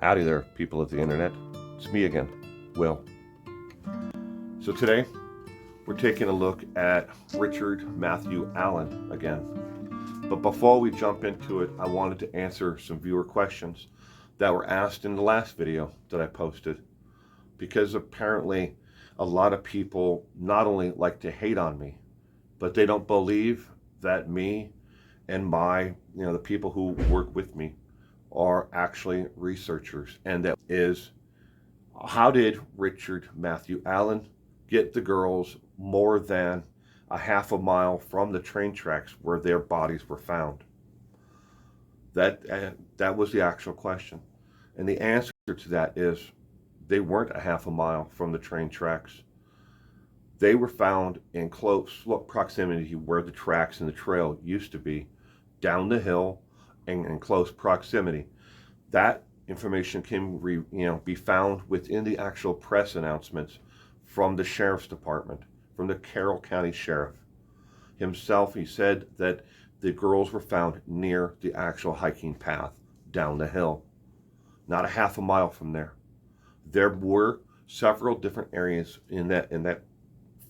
Howdy there, people of the internet. It's me again, Will. So today, we're taking a look at Richard Matthew Allen again. But before we jump into it, I wanted to answer some viewer questions that were asked in the last video that I posted. Because apparently, a lot of people not only like to hate on me, but they don't believe that me and the people who work with me are actually researchers. And that is, how did Richard Matthew Allen get the girls more than a half a mile from the train tracks where their bodies were found? That was the actual question. And the answer to that is they weren't a half a mile from the train tracks. They were found in close proximity where the tracks and the trail used to be, down the hill and in close proximity. That information can be found within the actual press announcements from the sheriff's department, from the Carroll County Sheriff himself. He said that the girls were found near the actual hiking path down the hill, not a half a mile from there. There were several different areas in that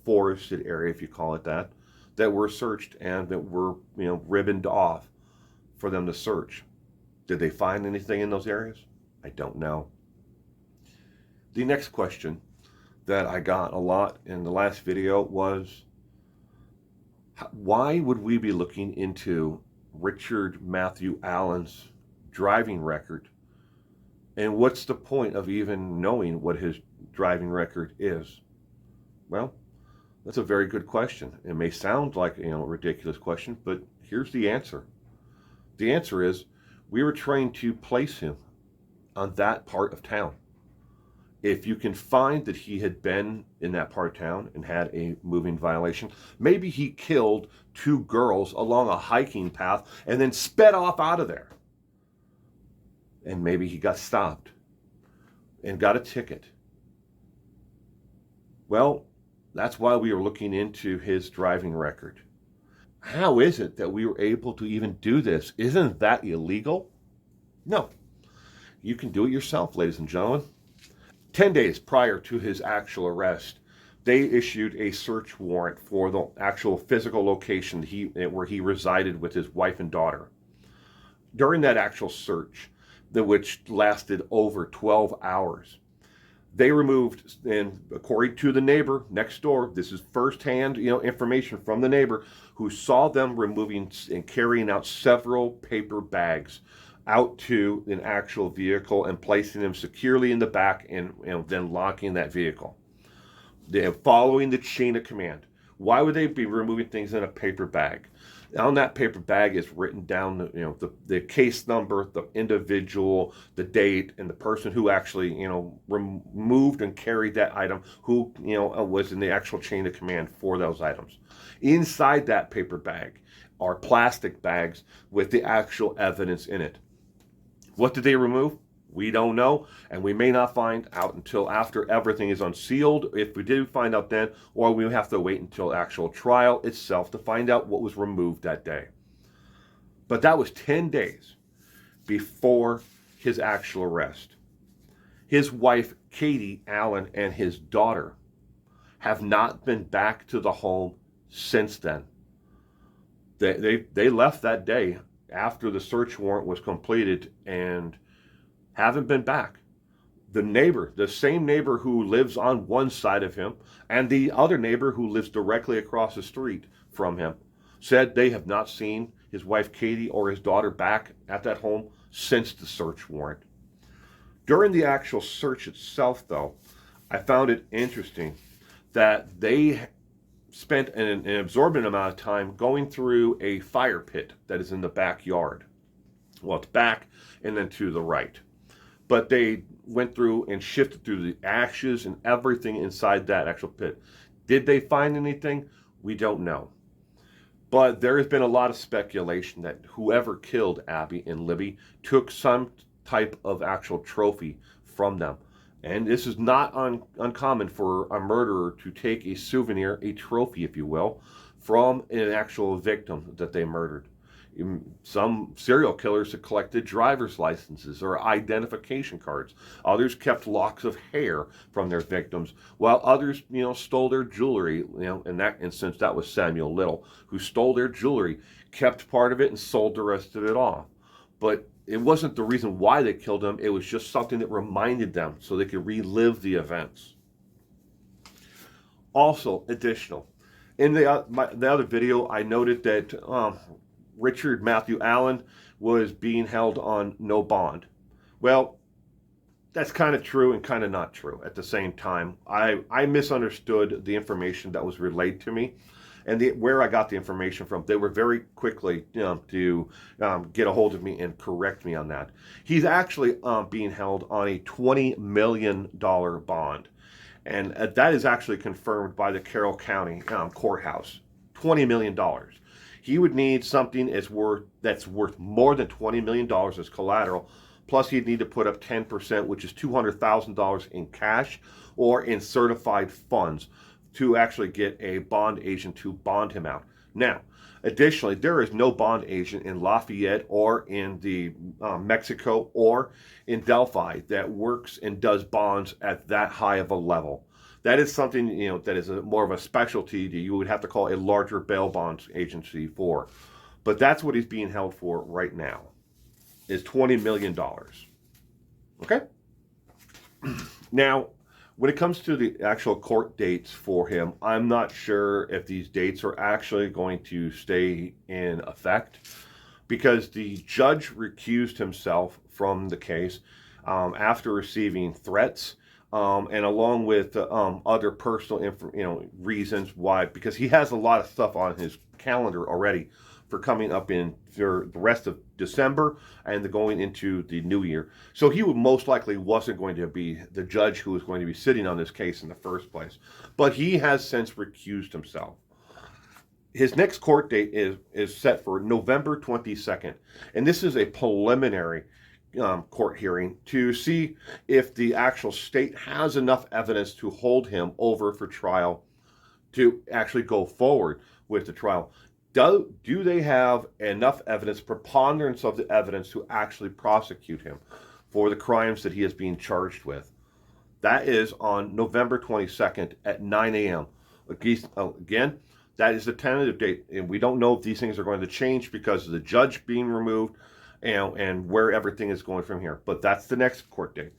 forested area, if you call it that, that were searched and that were ribboned off for them to search. Did they find anything in those areas? I don't know. The next question that I got a lot in the last video was, why would we be looking into Richard Matthew Allen's driving record? And what's the point of even knowing what his driving record is? Well, that's a very good question. It may sound like a ridiculous question, but here's the answer. The answer is, we were trying to place him on that part of town. If you can find that he had been in that part of town and had a moving violation, maybe he killed two girls along a hiking path and then sped off out of there. And maybe he got stopped and got a ticket. Well, that's why we were looking into his driving record. How is it that we were able to even do this? Isn't that illegal? No. You can do it yourself, ladies and gentlemen. 10 days prior to his actual arrest, they issued a search warrant for the actual physical location where he resided with his wife and daughter. During that actual search, which lasted over 12 hours, they removed, and according to the neighbor next door, this is firsthand, information from the neighbor who saw them removing and carrying out several paper bags out to an actual vehicle and placing them securely in the back and then locking that vehicle. They're following the chain of command. Why would they be removing things in a paper bag? On that paper bag is written down the case number, the individual, the date, and the person who actually removed and carried that item, who was in the actual chain of command for those items. Inside that paper bag are plastic bags with the actual evidence in it. What did they remove? We don't know, and we may not find out until after everything is unsealed, if we did find out then, or we have to wait until actual trial itself to find out what was removed that day. But that was 10 days before his actual arrest. His wife, Katie Allen, and his daughter have not been back to the home since then. They left that day after the search warrant was completed and haven't been back. The same neighbor who lives on one side of him and the other neighbor who lives directly across the street from him, said they have not seen his wife Katie or his daughter back at that home since the search warrant. During the actual search itself, though, I found it interesting that they spent an absorbent amount of time going through a fire pit that is in the backyard. Well, it's back and then to the right. But they went through and shifted through the ashes and everything inside that actual pit. Did they find anything? We don't know. But there has been a lot of speculation that whoever killed Abby and Libby took some type of actual trophy from them. And this is not uncommon for a murderer to take a souvenir, a trophy, if you will, from an actual victim that they murdered. Some serial killers had collected driver's licenses or identification cards. Others kept locks of hair from their victims, while others, stole their jewelry. In that instance, that was Samuel Little, who stole their jewelry, kept part of it, and sold the rest of it off. But it wasn't the reason why they killed him. It was just something that reminded them so they could relive the events. Also, additional, in the other video, I noted that Richard Matthew Allen was being held on no bond. Well, that's kind of true and kind of not true at the same time. I misunderstood the information that was relayed to me, and where I got the information from. They were very quickly to get a hold of me and correct me on that. He's actually being held on a $20 million bond. And that is actually confirmed by the Carroll County courthouse. $20 million. He would need something that's worth more than $20 million as collateral. Plus, he'd need to put up 10%, which is $200,000 in cash or in certified funds to actually get a bond agent to bond him out. Now, additionally, there is no bond agent in Lafayette or in the Mexico or in Delphi that works and does bonds at that high of a level. That is something that is more of a specialty that you would have to call a larger bail bonds agency for. But that's what he's being held for right now, is $20 million. Okay? Now, when it comes to the actual court dates for him, I'm not sure if these dates are actually going to stay in effect, because the judge recused himself from the case after receiving threats, and along with other personal reasons why, because he has a lot of stuff on his calendar already for coming up in for the rest of December and going into the new year. So he would most likely wasn't going to be the judge who was going to be sitting on this case in the first place. But he has since recused himself. His next court date is set for November 22nd. And this is a preliminary court hearing to see if the actual state has enough evidence to hold him over for trial to actually go forward with the trial. Do they have enough evidence, preponderance of the evidence, to actually prosecute him for the crimes that he is being charged with? That is on November 22nd at 9 a.m. Again, that is the tentative date, and we don't know if these things are going to change because of the judge being removed and where everything is going from here. But that's the next court date.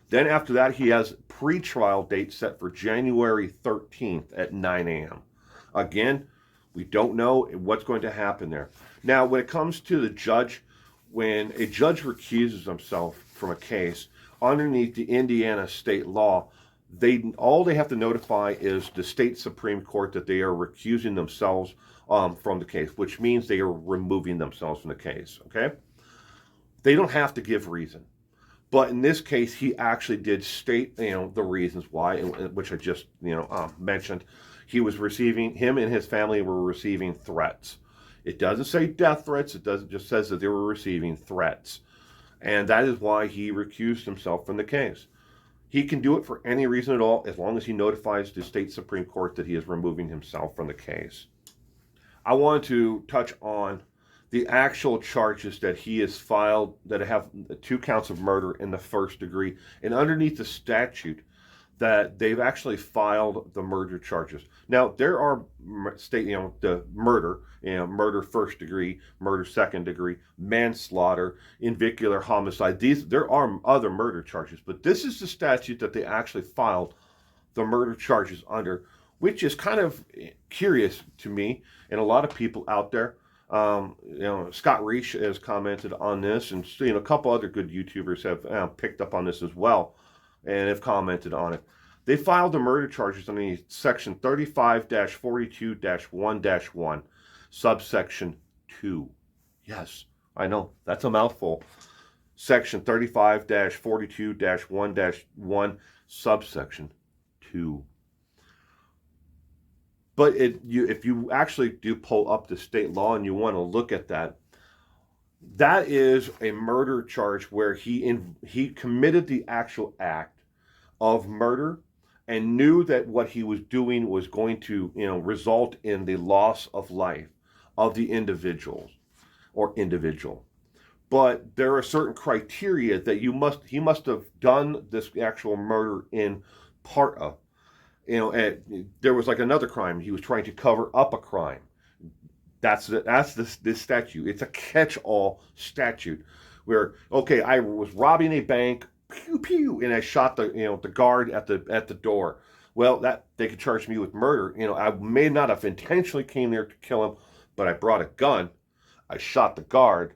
Then after that, he has pre-trial date set for January 13th at 9 a.m. Again, we don't know what's going to happen there. Now, when it comes to the judge, when a judge recuses himself from a case, underneath the Indiana state law, all they have to notify is the state Supreme Court that they are recusing themselves from the case, which means they are removing themselves from the case, okay? They don't have to give reason. But in this case, he actually did state, the reasons why, which I just, mentioned. Him and his family were receiving threats. It doesn't say death threats. It just says that they were receiving threats. And that is why he recused himself from the case. He can do it for any reason at all, as long as he notifies the state Supreme Court that he is removing himself from the case. I want to touch on the actual charges that he has filed that have 2 counts of murder in the first degree. And underneath the statute, that they've actually filed the murder charges. Now, there are the murder first degree, murder second degree, manslaughter, invicular homicide. There are other murder charges, but this is the statute that they actually filed the murder charges under, which is kind of curious to me and a lot of people out there. Scott Reich has commented on this, and a couple other good YouTubers have picked up on this as well and have commented on it. They filed the murder charges under section 35-42-1-1, subsection 2. Yes, I know, that's a mouthful. Section 35-42-1-1, subsection 2. But if you actually do pull up the state law and you want to look at that, that is a murder charge where he committed the actual act of murder and knew that what he was doing was going to result in the loss of life of the individuals. or individual. But there are certain criteria that he must have done this actual murder in part of. And there was like another crime. He was trying to cover up a crime. That's this statute. It's a catch-all statute where, okay, I was robbing a bank, pew pew, and I shot the guard at the door. Well, that they could charge me with murder. I may not have intentionally came there to kill him, but I brought a gun. I shot the guard.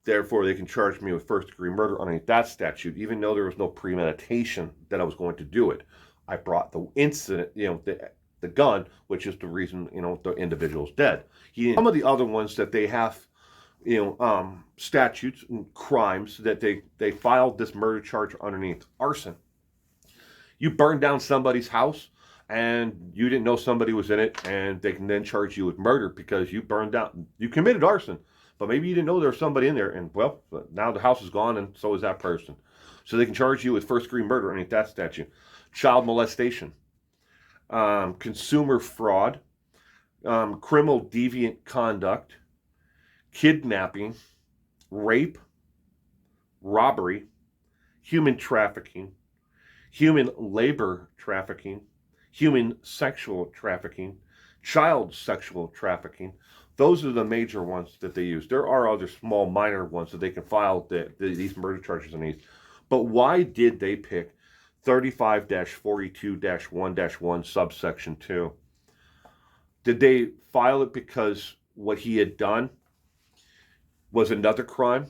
Therefore, they can charge me with first-degree murder underneath that statute, even though there was no premeditation that I was going to do it. I brought the incident, the gun, which is the reason the individual's dead. Some of the other ones that they have, statutes and crimes that they filed this murder charge underneath: arson. You burned down somebody's house and you didn't know somebody was in it, and they can then charge you with murder because you committed arson, but maybe you didn't know there was somebody in there, and well, now the house is gone and so is that person. So they can charge you with first-degree murder underneath that statute. Child molestation, consumer fraud, criminal deviant conduct, kidnapping, rape, robbery, human trafficking, human labor trafficking, human sexual trafficking, child sexual trafficking. Those are the major ones that they use. There are other small minor ones that they can file these murder charges on these. But why did they pick 35-42-1-1 subsection 2? Did they file it because what he had done was another crime?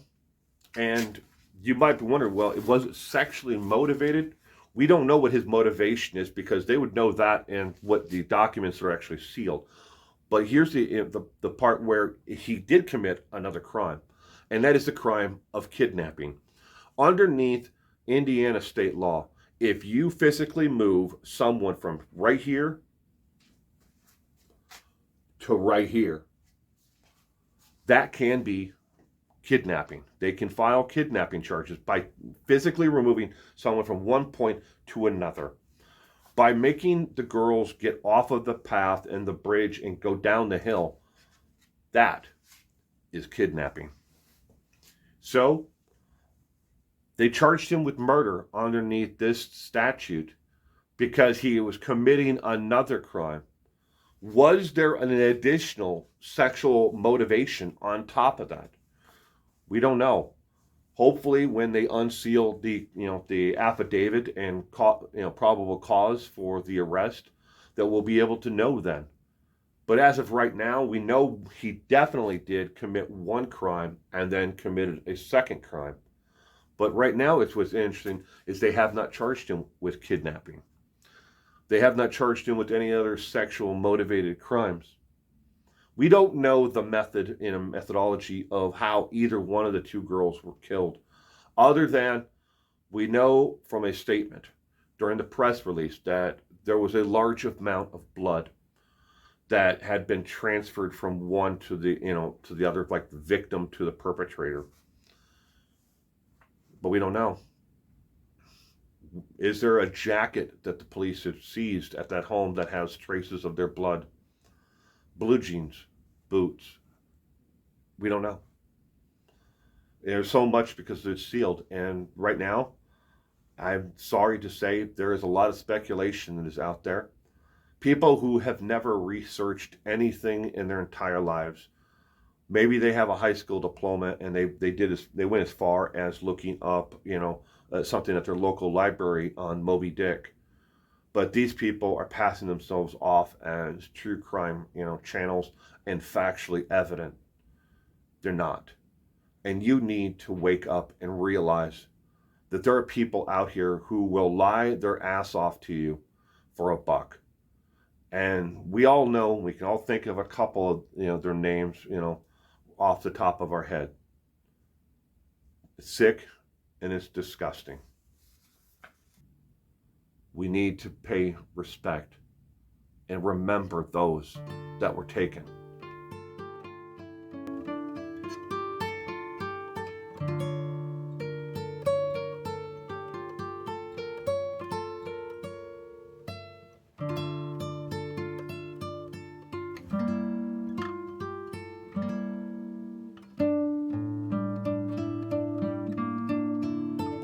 And you might be wondering, well, was it sexually motivated? We don't know what his motivation is because they would know that and what the documents are actually sealed. But here's the part where he did commit another crime, and that is the crime of kidnapping. Underneath Indiana state law, if you physically move someone from right here to right here, that can be kidnapping. They can file kidnapping charges by physically removing someone from one point to another. By making the girls get off of the path and the bridge and go down the hill, that is kidnapping. So they charged him with murder underneath this statute because he was committing another crime. Was there an additional sexual motivation on top of that? We don't know. Hopefully, when they unseal the affidavit and probable cause for the arrest, that we'll be able to know then. But as of right now, we know he definitely did commit one crime and then committed a second crime. But right now, what's interesting is they have not charged him with kidnapping. They have not charged him with any other sexual motivated crimes. We don't know the methodology of how either one of the two girls were killed, other than we know from a statement during the press release that there was a large amount of blood that had been transferred from one to the other, like the victim to the perpetrator. But we don't know. Is there a jacket that the police have seized at that home that has traces of their blood? Blue jeans, boots. We don't know. There's so much because it's sealed. And right now, I'm sorry to say, there is a lot of speculation that is out there. People who have never researched anything in their entire lives. Maybe they have a high school diploma and they went as far as looking up, something at their local library on Moby Dick. But these people are passing themselves off as true crime, channels and factually evident. They're not. And you need to wake up and realize that there are people out here who will lie their ass off to you for a buck. And we all know, we can all think of a couple of, their names, off the top of our head. It's sick and it's disgusting. We need to pay respect and remember those that were taken.